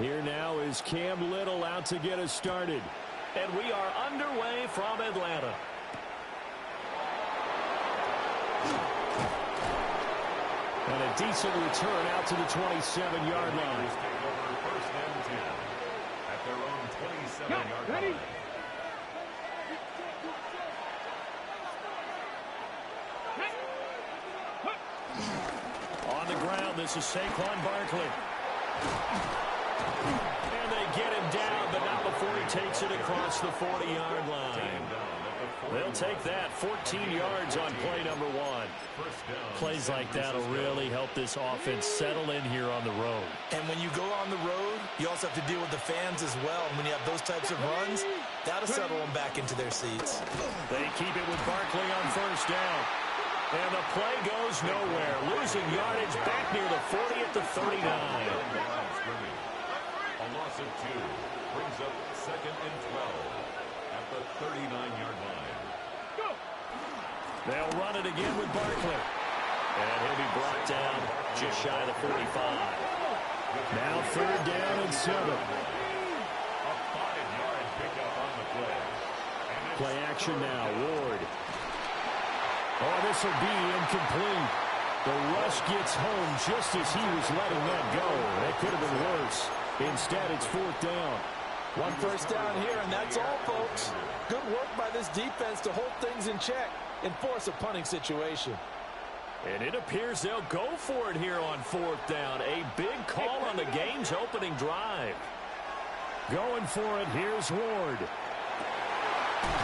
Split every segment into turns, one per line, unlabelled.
Here now is Cam Little out to get us started. And we are underway from Atlanta. And a decent return out to the 27-yard line.
First and 10 at their own 27-yard line.
On the ground, this is Saquon Barkley. And they get him down, but not before he takes it across the 40-yard line. They'll take that 14 yards on play number 1. Plays like that will really help this offense settle in here on the road.
And when you go on the road, you also have to deal with the fans as well. And when you have those types of runs, that'll settle them back into their seats.
They keep it with Barkley on first down. And the play goes nowhere. Losing yardage back near the 40 at the 39.
A loss of 2 brings up 2nd and 12 at the 39-yard line.
They'll run it again with Barkley. And he'll be brought down just shy of the 45. Now 3rd down and 7.
A 5-yard pickup on the play.
Play action now. Ward. Oh, this will be incomplete. The rush gets home just as he was letting that go. That could have been worse. Instead, it's 4th down.
1 first down here, and that's all, folks. Good work by this defense to hold things in check and force a punting situation.
And it appears they'll go for it here on 4th down. A big call on the game's opening drive. Going for it, here's Ward.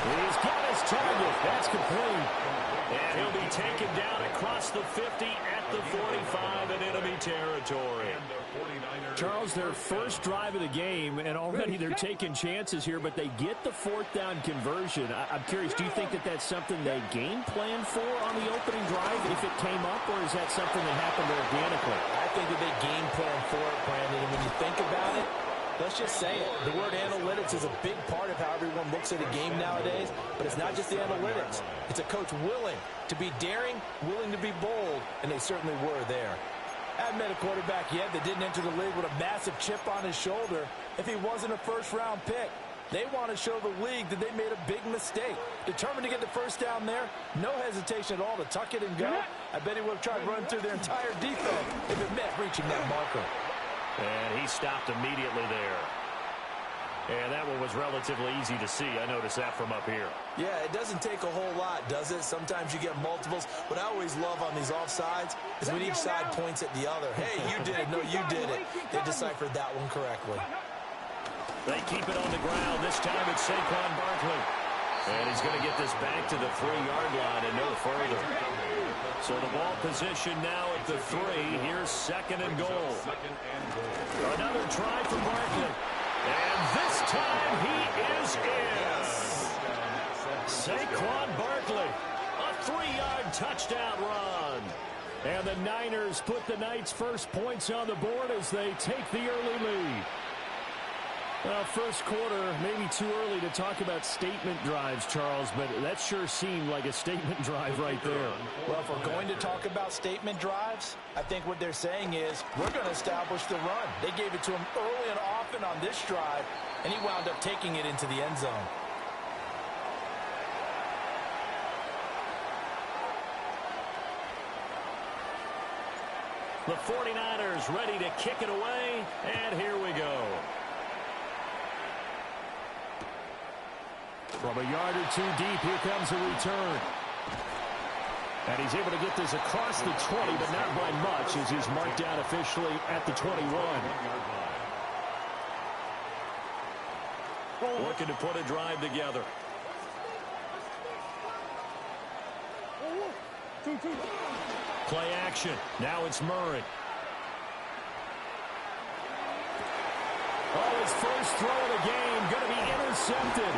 He's got his target. That's complete. And he'll be taken down across the 50 at the 45 in enemy territory. Charles, their first drive of the game, and already they're taking chances here, but they get the 4th down conversion. I'm curious, do you think that that's something they game planned for on the opening drive if it came up, or is that something that happened organically?
I think that they game planned for it, Brandon, and when you think about it, let's just say it. The word analytics is a big part of how everyone looks at a game nowadays, but it's not just the analytics. It's a coach willing to be daring, willing to be bold, and they certainly were there. I haven't met a quarterback yet that didn't enter the league with a massive chip on his shoulder if he wasn't a first-round pick. They want to show the league that they made a big mistake. Determined to get the first down there, no hesitation at all to tuck it and go. I bet he would have tried running through their entire defense if it meant reaching that marker.
And he stopped immediately there. And that one was relatively easy to see. I noticed that from up here.
Yeah, it doesn't take a whole lot, does it? Sometimes you get multiples. What I always love on these offsides is when each side points at the other. Hey, you did it. No, you did it. They deciphered that one correctly.
They keep it on the ground. This time it's Saquon Barkley. And he's going to get this back to the 3-yard line and no further. So the ball position now at the 3. Here's 2nd and goal. Another try for Barkley. And this time he is in. Saquon Barkley, a 3-yard touchdown run. And the Niners put the Knights' first points on the board as they take the early lead. Well, first quarter, maybe too early to talk about statement drives, Charles, but that sure seemed like a statement drive right there.
Well, if we're going to talk about statement drives, I think what they're saying is we're going to establish the run. They gave it to him early and often on this drive, and he wound up taking it into the end zone.
The 49ers ready to kick it away, and here we go. From a yard or 2 deep, here comes a return. And he's able to get this across the 20, but not by much, as he's marked down officially at the 21. Looking to put a drive together. Play action. Now it's Murray. Oh, his first throw of the game going to be intercepted.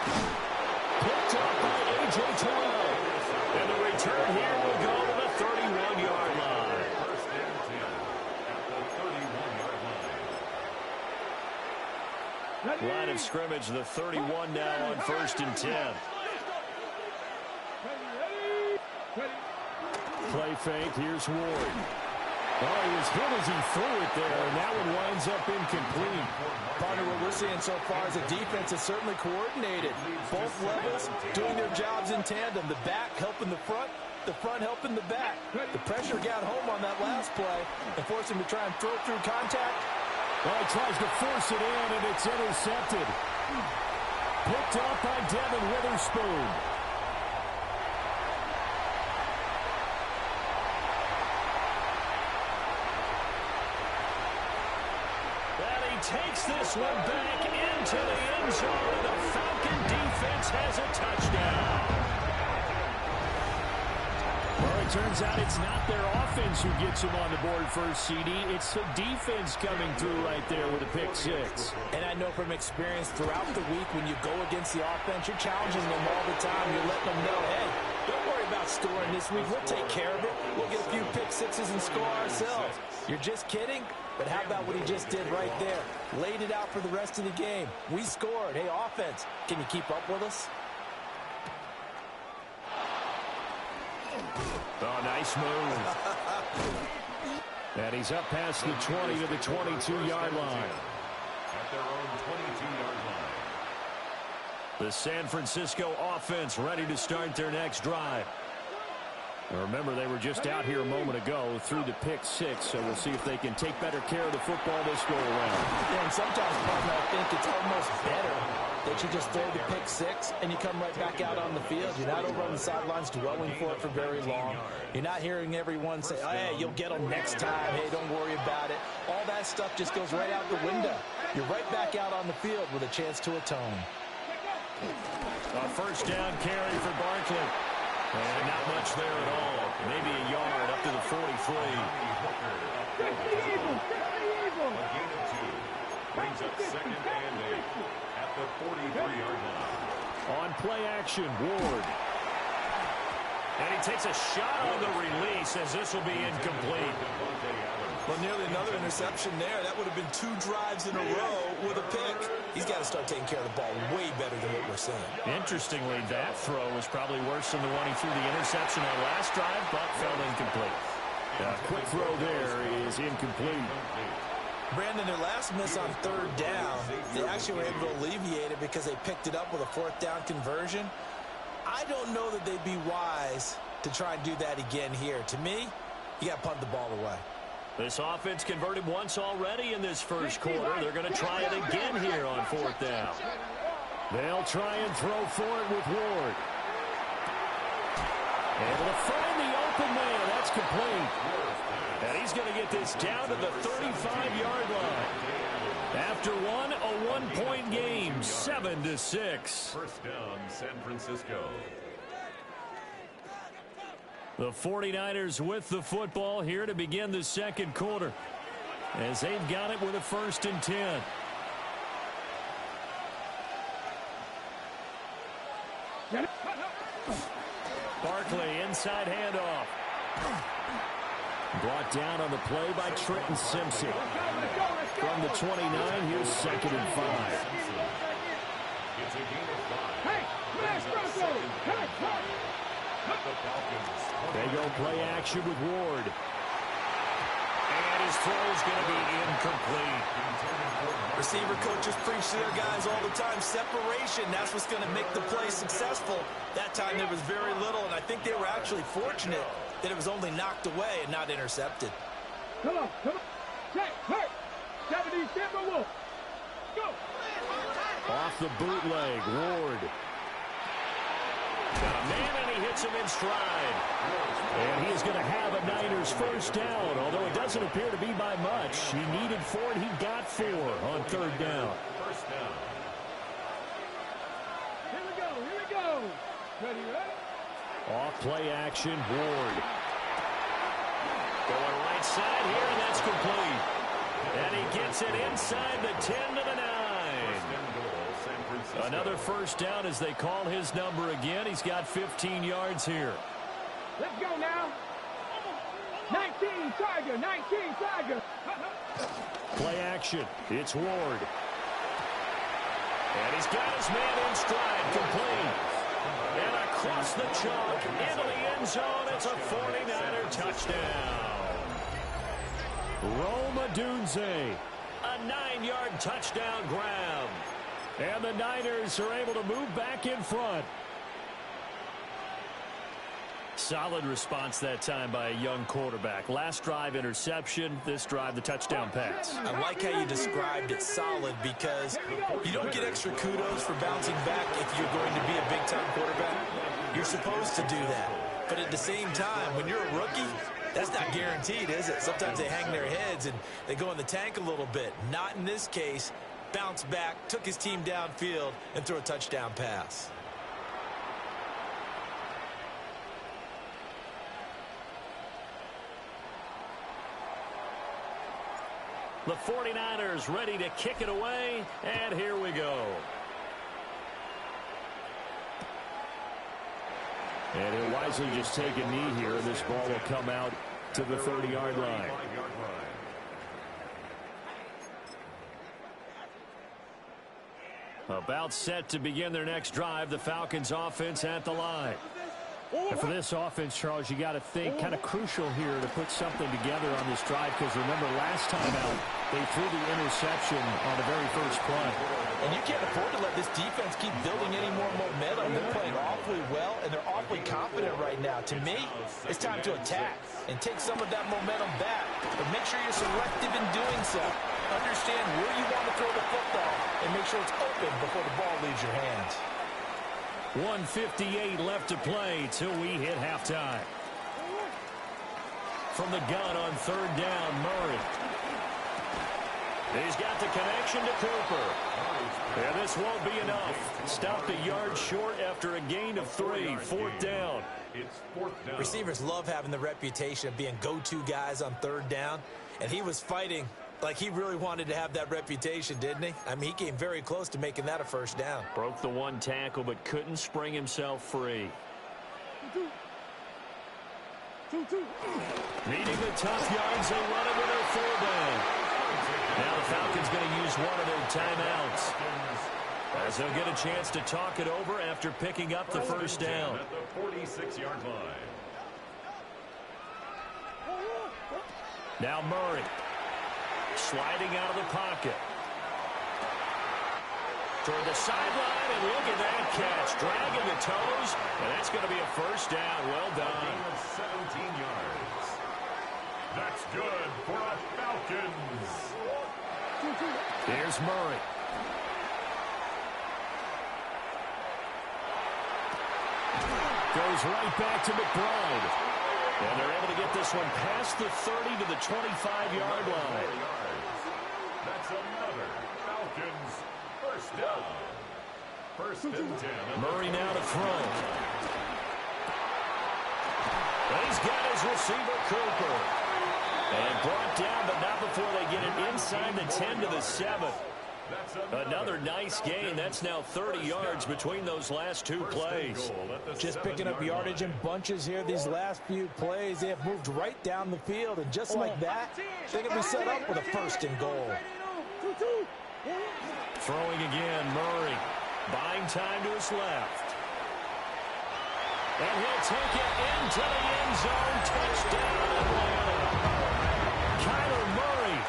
Picked up by A.J. Terrell. And the return here will go to the 31-yard line.
First and 10 at the 31-yard line.
Line of scrimmage, the 31 now on 1st and 10. Play fake, here's Ward. Oh, he was hit as he threw it there, and that one winds up incomplete.
Partner, what we're seeing so far is the defense is certainly coordinated. Both levels doing their jobs in tandem. The back helping the front helping the back. The pressure got home on that last play and forced him to try and throw through contact.
Well, he tries to force it in, and it's intercepted. Picked up by Devin Witherspoon. Takes this one back into the end zone, and the Falcon defense has a touchdown. Well, it turns out it's not their offense who gets them on the board first, CD. It's the defense coming through right there with a pick six.
And I know from experience throughout the week when you go against the offense, you're challenging them all the time. You're letting them know, hey, don't worry about scoring this week. We'll take care of it. We'll get a few pick sixes and score ourselves. You're just kidding? But how about what he just did right there? Laid it out for the rest of the game. We scored. Hey, offense, can you keep up with us?
Oh, nice move. And he's up past the 20 to the 22-yard line.
At their own 22-yard line.
The San Francisco offense ready to start their next drive. Remember, they were just out here a moment ago through the pick six, so we'll see if they can take better care of the football this go around.
Yeah, and sometimes, partner, I think it's almost better that you just throw the pick six and you come right back out on the field. You're not over on the sidelines dwelling for it for very long. You're not hearing everyone say, oh, hey, you'll get them next time. Hey, don't worry about it. All that stuff just goes right out the window. You're right back out on the field with a chance to atone.
A first down carry for Barkley. And not much there at all. Maybe a yard up to the 43.
A gain of 2. Brings up second and 8 at the 43-yard line.
On play action, Ward. And he takes a shot on the release as this will be incomplete.
Well, nearly another interception there. That would have been 2 drives in a row with a pick. He's got to start taking care of the ball way better than what we're seeing.
Interestingly, that throw was probably worse than the one he threw the interception on last drive, but fell incomplete. Quick throw there is incomplete.
Brandon, their last miss on third down, they actually were able to alleviate it because they picked it up with a fourth down conversion. I don't know that they'd be wise to try and do that again here. To me, you got to punt the ball away.
This offense converted once already in this first quarter. They're going to try it again here on fourth down. They'll try and throw for it with Ward. Able to find the open man. That's complete. And he's going to get this down to the 35-yard line. After one, a one-point game, 7-6.
First down, San Francisco.
The 49ers with the football here to begin the second quarter, as they've got it with a 1st and 10. Barkley, inside handoff. Brought down on the play by Trenton Simpson. From the 29, here's 2nd and 5.
It's a gain of 5.
Hey, Max Bronco! Hey,
They go play action with Ward. And his throw is going to be incomplete.
Receiver coaches preach to their guys all the time. Separation, that's what's going to make the play successful. That time there was very little, and I think they were actually fortunate that it was only knocked away and not intercepted.
Come on. Check, hurt. 70, Timberwolf. Go.
Off the bootleg, Ward. Got a man, and he hits him in stride. And he is going to have a Niners first down, although it doesn't appear to be by much. He needed 4, and he got 4 on third down.
First down.
Here we go. Ready?
Off play action, Ward. Going right side here, and that's complete. And he gets it inside the 10 to the 9. Another first down as they call his number again. He's got 15 yards here.
Let's go now. 19 Tiger.
Play action. It's Ward. And he's got his man in stride, complete. And across the chalk into the end zone. It's a 49er touchdown. Romadunze, a 9-yard touchdown grab. And the Niners are able to move back in front. Solid response that time by a young quarterback. Last drive, interception. This drive, the touchdown pass.
I like how you described it, solid, because you don't get extra kudos for bouncing back if you're going to be a big-time quarterback. You're supposed to do that. But at the same time, when you're a rookie, that's not guaranteed, is it? Sometimes they hang their heads and they go in the tank a little bit. Not in this case. Bounced back, took his team downfield, and threw a touchdown pass.
The 49ers ready to kick it away, and here we go. And he'll wisely just take a knee here, and this ball will come out to the 30-yard line. About set to begin their next drive, the Falcons offense at the line. And for this offense, Charles, you got to think kind of crucial here to put something together on this drive, because remember last time out they threw the interception on the very first play.
And you can't afford to let this defense keep building any more momentum. They're playing awfully well, and they're awfully confident right now. To me, it's time to attack and take some of that momentum back. But make sure you're selective in doing so. Understand where you want to throw the football and make sure it's open before the ball leaves your hands.
1:58 left to play till we hit halftime. From the gun on third down, Murray. He's got the connection to Cooper. And this won't be enough. Stopped a yard short after a gain of 3. Fourth down.
It's fourth down.
Receivers love having the reputation of being go-to guys on third down. And he was fighting like he really wanted to have that reputation, didn't he? I mean, he came very close to making that a first down.
Broke the one tackle, but couldn't spring himself free. Needing the tough yards, they run it with their full down. Now the Falcons going to use one of their timeouts, as they'll get a chance to talk it over after picking up the first down.
At the 46-yard line.
Now Murray. Sliding out of the pocket. Toward the sideline, and look at that catch. Dragging the toes, and that's going to be a first down. Well done.
17 yards. That's good for the Falcons.
Here's Murray. Goes right back to McBride. And they're able to get this one past the 30 to the 25-yard line.
That's another Falcons first down. First and 10.
Murray now to throw. He's got his receiver, Cooper. And brought down, but not before they get it inside the 10 to the 7. Another nice gain. That's now 30 yards between those last two plays.
Just picking up yardage in bunches here. These last few plays, they have moved right down the field. And just like that, they can be set up with a first and goal.
Throwing again, Murray. Buying time to his left. And he'll take it into the end zone. Touchdown, Atlanta. Kyler Murray,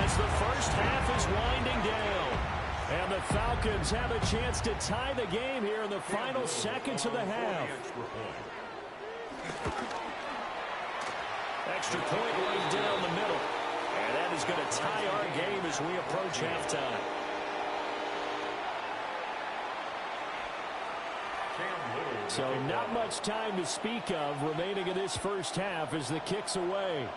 as the first half is winding down. And the Falcons have a chance to tie the game here in the final seconds of the half. Extra point right down the middle. And that is going to tie our game as we approach halftime. So not much time to speak of remaining in this first half as the kick's away.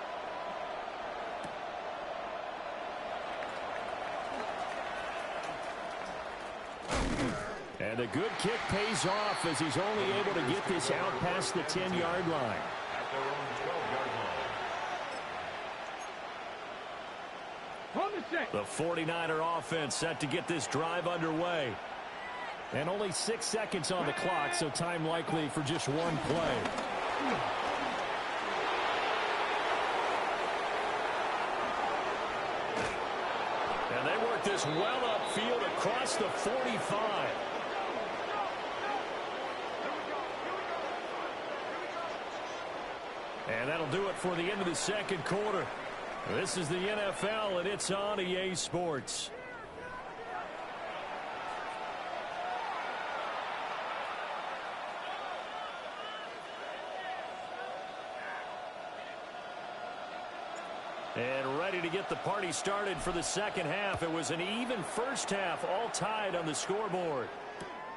And a good kick pays off as he's only able to get this out past the 10-yard line.
At their own 12-yard line.
The 49er offense set to get this drive underway. And only 6 seconds on the clock, so time likely for just one play. And they work this well upfield across the 45. And that'll do it for the end of the second quarter. This is the NFL, and it's on EA Sports. And ready to get the party started for the second half. It was an even first half, all tied on the scoreboard.